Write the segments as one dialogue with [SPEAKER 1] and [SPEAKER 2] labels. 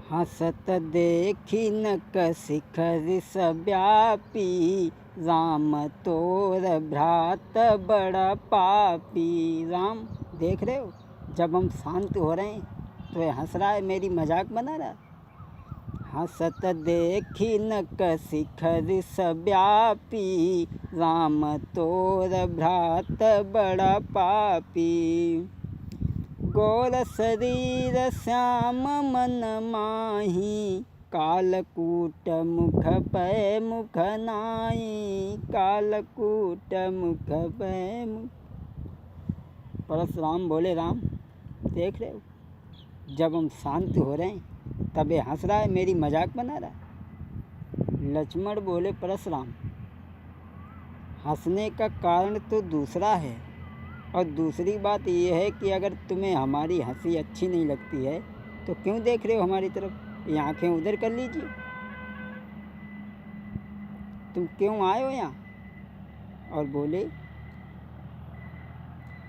[SPEAKER 1] हसत देखी नक शिखर सव्यापी, राम तोर भ्रात बड़ा पापी। राम देख रहे हो, जब हम शांत हो रहे हैं तो ये हंस रहा है, मेरी मजाक बना रहा है। हसत देखी नक शिखर सव्यापी, राम तोर भ्रात बड़ा पापी। गौर शरीर श्याम मन माही, कालकूट मुख पै मुख नाई, कालकूट मुख पै मुख। परशुराम बोले, राम देख रहे हो, जब हम शांत हो रहे हैं तब ये हंस रहा है, मेरी मजाक बना रहा है। लक्ष्मण बोले, परशुराम हंसने का कारण तो दूसरा है, और दूसरी बात यह है कि अगर तुम्हें हमारी हंसी अच्छी नहीं लगती है तो क्यों देख रहे हो हमारी तरफ? ये आंखें उधर कर लीजिए। तुम क्यों आए हो यहाँ? और बोले,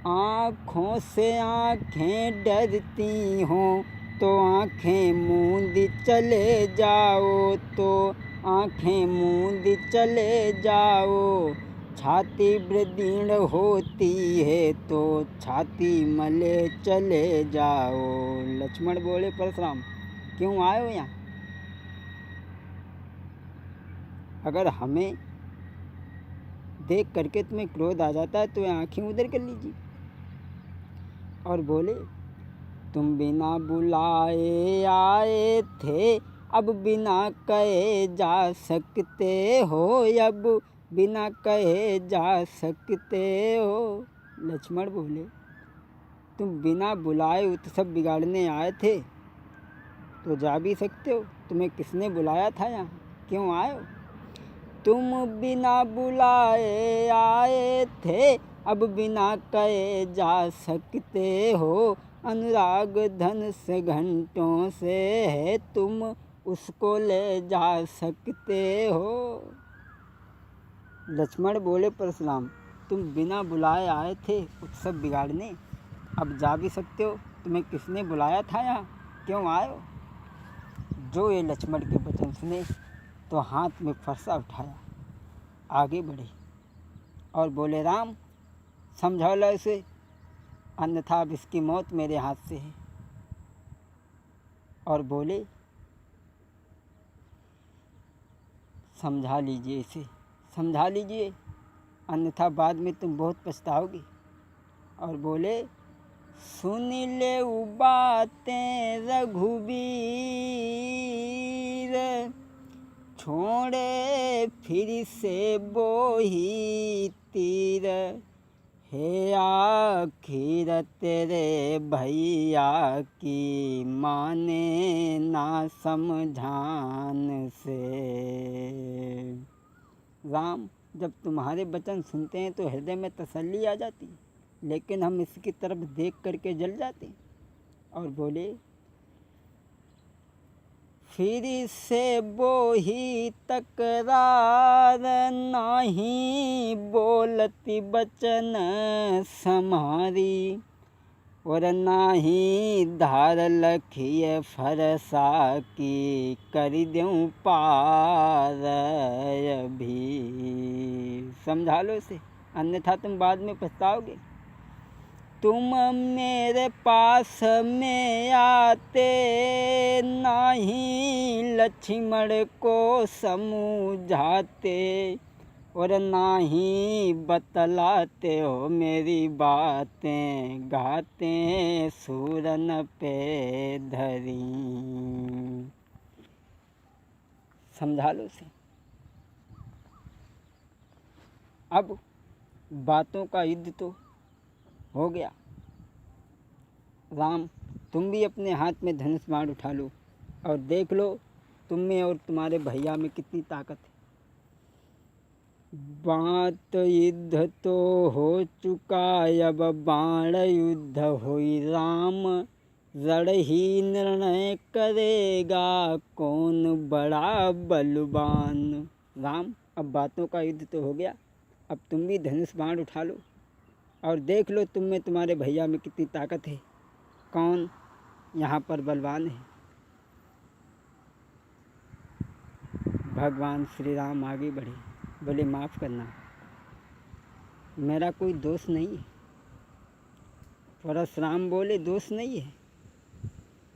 [SPEAKER 1] आँखों से आँखें डरती हों तो आँखें मूंद चले जाओ, तो आँखें मूंद चले जाओ। छाती बृदीर्ण होती है तो छाती मले चले जाओ। लक्ष्मण बोले, परशुराम क्यों आए हो यहाँ? अगर हमें देख करके तुम्हें क्रोध आ जाता है तो आँखें उधर कर लीजिए। और बोले, तुम बिना बुलाए आए थे, अब बिना कहे जा सकते हो, अब बिना कहे जा सकते हो। लक्ष्मण बोले, तुम बिना बुलाए उत्सव बिगाड़ने आए थे तो जा भी सकते हो, तुम्हें किसने बुलाया था यहाँ? क्यों आए हो? तुम बिना बुलाए आए थे, अब बिना कहे जा सकते हो। अनुराग धन से घंटों से है, तुम उसको ले जा सकते हो। लक्ष्मण बोले, परशुराम तुम बिना बुलाए आए थे उत्सव बिगाड़ने, अब जा भी सकते हो, तुम्हें किसने बुलाया था यहाँ? क्यों आए हो? जो ये लक्ष्मण के वचन सुने तो हाथ में फरसा उठाया, आगे बढ़े और बोले, राम समझा लो इसे, अन्यथा अब इसकी मौत मेरे हाथ से है। और बोले, समझा लीजिए इसे, समझा लीजिए, अन्यथा बाद में तुम बहुत पछताओगे। और बोले, सुन ले बातें रघुबीर, छोड़े फिर से बोही तीर। हे आखिर तेरे भैया की माने ना समझान से। राम जब तुम्हारे वचन सुनते हैं तो हृदय में तसल्ली आ जाती, लेकिन हम इसकी तरफ देख करके जल जाते। और बोले, फिर से बोही तकरार, नाही बोलती बचन समारी। और नाही धार लखिए फरसा की, कर दूँ पार अभी। समझा लो इसे, अन्यथा तुम बाद में पछताओगे। तुम मेरे पास में आते, नाही लक्ष्मण को समझाते, और नाही बतलाते हो मेरी बातें, गाते सूरन पे धरी। समझा लो उसे। अब बातों का युद्ध तो हो गया। राम तुम भी अपने हाथ में धनुष बाण उठा लो और देख लो तुम में और तुम्हारे भैया में कितनी ताकत है। बात युद्ध तो हो चुका, अब बाण युद्ध होई राम। रण ही निर्णय करेगा कौन बड़ा बलवान। राम अब बातों का युद्ध तो हो गया, अब तुम भी धनुष बाण उठा लो और देख लो तुम में तुम्हारे भैया में कितनी ताकत है, कौन यहाँ पर बलवान है। भगवान श्री राम आगे बढ़े, बोले माफ़ करना, मेरा कोई दोष नहीं है। परशुराम बोले दोष नहीं है,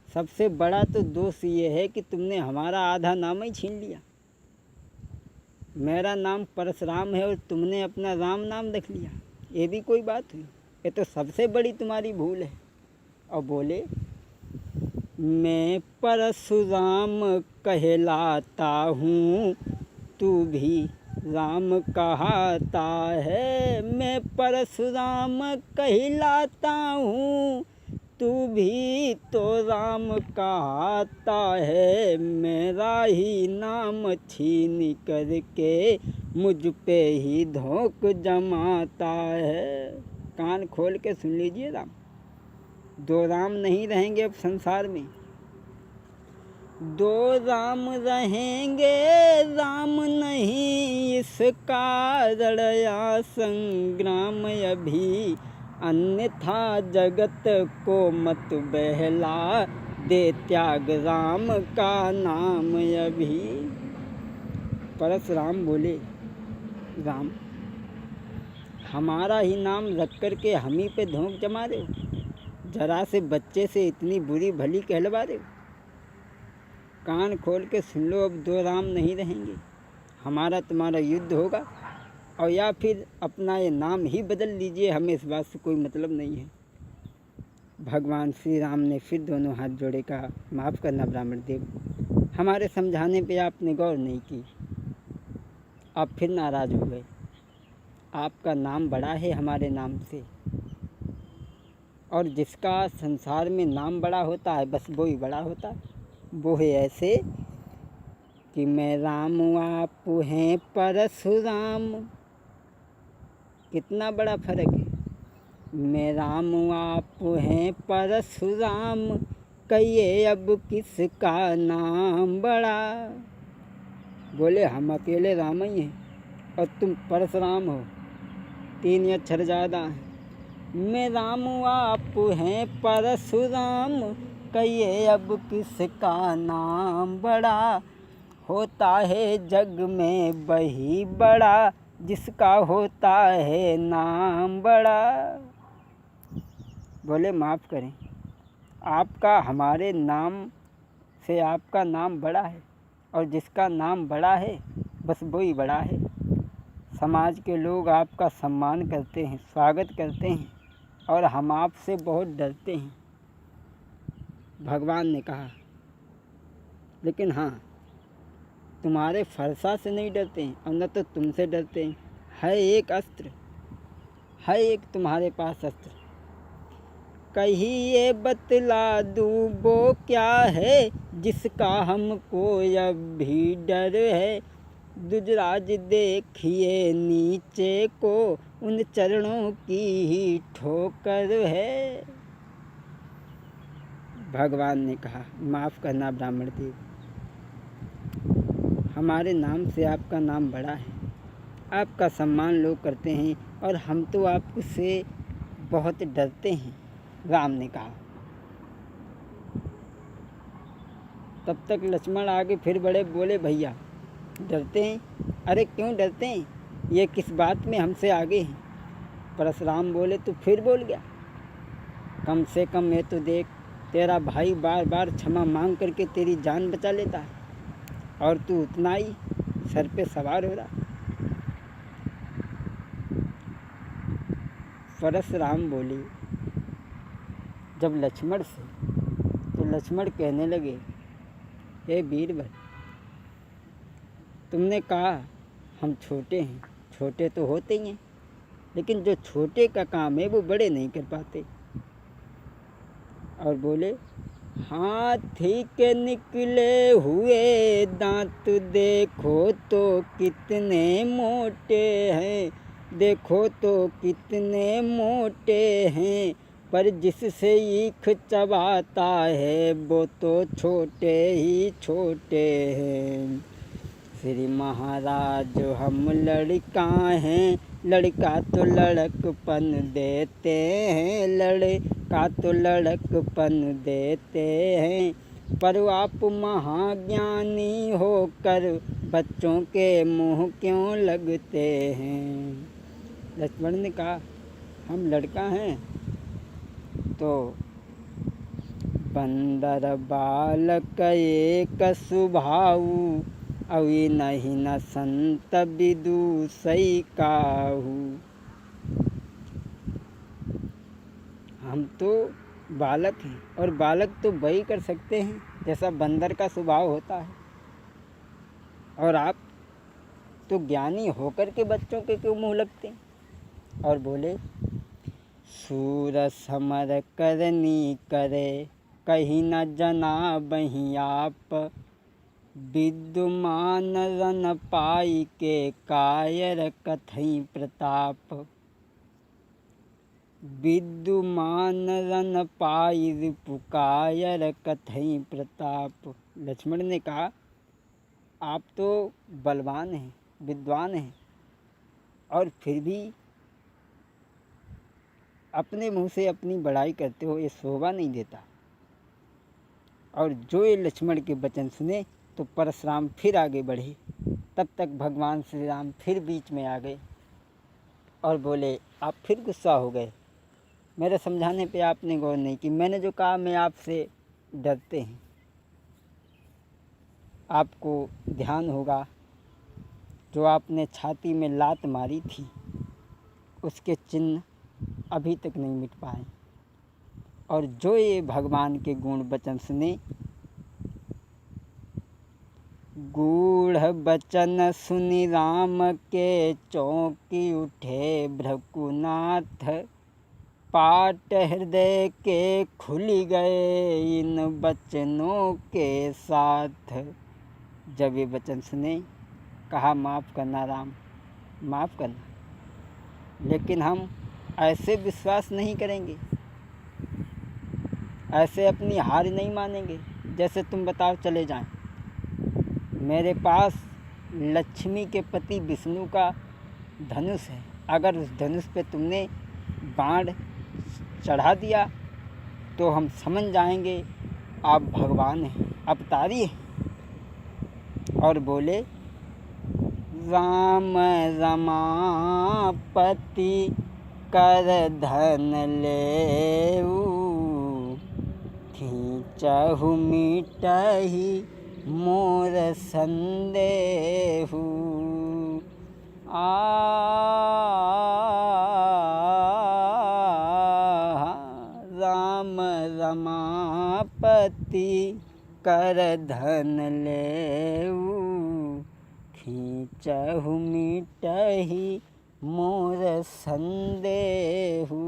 [SPEAKER 1] सबसे बड़ा तो दोष ये है कि तुमने हमारा आधा नाम ही छीन लिया। मेरा नाम परशुराम है और तुमने अपना राम नाम रख लिया, ये भी कोई बात हुई? ये तो सबसे बड़ी तुम्हारी भूल है। और बोले मैं परशुराम कहलाता हूँ, तू भी राम कहाता है। मैं परशुराम कहलाता हूँ, तू भी तो राम कहाता है। मेरा ही नाम छीन करके मुझ पे ही धोख जमाता है। कान खोल के सुन लीजिए राम, दो राम नहीं रहेंगे अब संसार में, दो राम रहेंगे, राम नहीं इसका लड़या संग्राम अभी। अन्यथा जगत को मत बहला दे, त्याग राम का नाम अभी। परशुराम बोले राम, हमारा ही नाम रख कर के हम ही पे धोख जमा रहे हो, जरा से बच्चे से इतनी बुरी भली कहलवा रहे हो। कान खोल के सुन लो, अब दो राम नहीं रहेंगे, हमारा तुम्हारा युद्ध होगा, और या फिर अपना ये नाम ही बदल लीजिए, हमें इस बात से कोई मतलब नहीं है। भगवान श्री राम ने फिर दोनों हाथ जोड़े, कहा माफ़ करना ब्राह्मण देव, हमारे समझाने पे आपने गौर नहीं की, आप फिर नाराज़ हो गए। आपका नाम बड़ा है हमारे नाम से, और जिसका संसार में नाम बड़ा होता है बस वो ही बड़ा होता है। वो है ऐसे कि मैं राम आप हैं परशुराम, कितना बड़ा फर्क है। मैं राम आप हैं परशुराम, कहिए अब किसका नाम बड़ा। बोले हम अकेले राम ही हैं और तुम परशुराम हो, तीन अक्षर ज़्यादा हैं। मैं राम आप हैं परशुराम, कहिए अब किसका नाम बड़ा। होता है जग में वही बड़ा, जिसका होता है नाम बड़ा। बोले माफ़ करें, आपका हमारे नाम से आपका नाम बड़ा है, और जिसका नाम बड़ा है बस वही बड़ा है। समाज के लोग आपका सम्मान करते हैं, स्वागत करते हैं, और हम आपसे बहुत डरते हैं। भगवान ने कहा लेकिन हाँ, तुम्हारे फरसा से नहीं डरते हैं, और न तो तुमसे डरते हैं। है एक अस्त्र, है एक तुम्हारे पास अस्त्र, कहिए बतला दूँ वो क्या है, जिसका हमको अब भी डर है। दुजराज देखिए नीचे को, उन चरणों की ही ठोकर है। भगवान ने कहा माफ़ करना ब्राह्मण देव, हमारे नाम से आपका नाम बड़ा है, आपका सम्मान लोग करते हैं, और हम तो आपसे बहुत डरते हैं। राम ने कहा। तब तक लक्ष्मण आगे फिर बड़े, बोले भैया डरते हैं? अरे क्यों डरते हैं, ये किस बात में हमसे आगे हैं। परशुराम बोले तो फिर बोल गया, कम से कम ये तो देख, तेरा भाई बार बार क्षमा मांग करके तेरी जान बचा लेता है, और तू उतना ही सर पे सवार हो रहा। परशुराम बोले जब लक्ष्मण से, तो लक्ष्मण कहने लगे हे वीरवर, तुमने कहा हम छोटे हैं, छोटे तो होते ही हैं, लेकिन जो छोटे का काम है वो बड़े नहीं कर पाते। और बोले हाथी के निकले हुए दांत देखो तो कितने मोटे हैं, देखो तो कितने मोटे हैं, पर जिससे ईख चबाता है वो तो छोटे ही छोटे हैं। श्री महाराज हम लड़का हैं, लड़का तो लड़कपन देते हैं, लड़का तो लड़कपन देते हैं, पर आप महाज्ञानी होकर बच्चों के मुँह क्यों लगते हैं। लक्ष्मण ने कहा हम लड़का हैं तो बंदर बालक एक स्वभाव, अवि नहीं न संत विदु सई काहू। हम तो बालक हैं और बालक तो वही कर सकते हैं जैसा बंदर का स्वभाव होता है, और आप तो ज्ञानी होकर के बच्चों के क्यों मुँह लगते हैं। और बोले सूर समर करनी करे, कहीं न जना बही आप, विद्युमान रन पाई के कायर कथई प्रताप। विद्युमान रन पाई रिपु कायर कथई प्रताप। लक्ष्मण ने कहा आप तो बलवान हैं, विद्वान हैं, और फिर भी अपने मुंह से अपनी बड़ाई करते हो, ये शोभा नहीं देता। और जो ये लक्ष्मण के वचन सुने तो परशुराम फिर आगे बढ़े। तब तक भगवान श्री राम फिर बीच में आ गए और बोले आप फिर गुस्सा हो गए, मेरे समझाने पे आपने गौर नहीं की। मैंने जो कहा मैं आपसे डरते हैं। आपको ध्यान होगा जो आपने छाती में लात मारी थी उसके चिन्ह अभी तक नहीं मिट पाए। और जो ये भगवान के गुण वचन सुने, गूढ़ बचन सुनि राम के चौंकी उठे भृकुनाथ, पाट हृदय के खुल गए इन बचनों के साथ। जब ये वचन सुने कहा माफ़ करना राम, माफ़ करना, लेकिन हम ऐसे विश्वास नहीं करेंगे, ऐसे अपनी हार नहीं मानेंगे। जैसे तुम बताओ चले जाएं। मेरे पास लक्ष्मी के पति विष्णु का धनुष है, अगर उस धनुष पे तुमने बाण चढ़ा दिया तो हम समझ जाएंगे आप भगवान हैं, अवतारी हैं। और बोले राम रमापति कर धन लेऊ, खींचहु मिटहि मोर संदेहु। राम रमापति कर धन लेऊ, खींचहु मिटहि मोर संदेहु।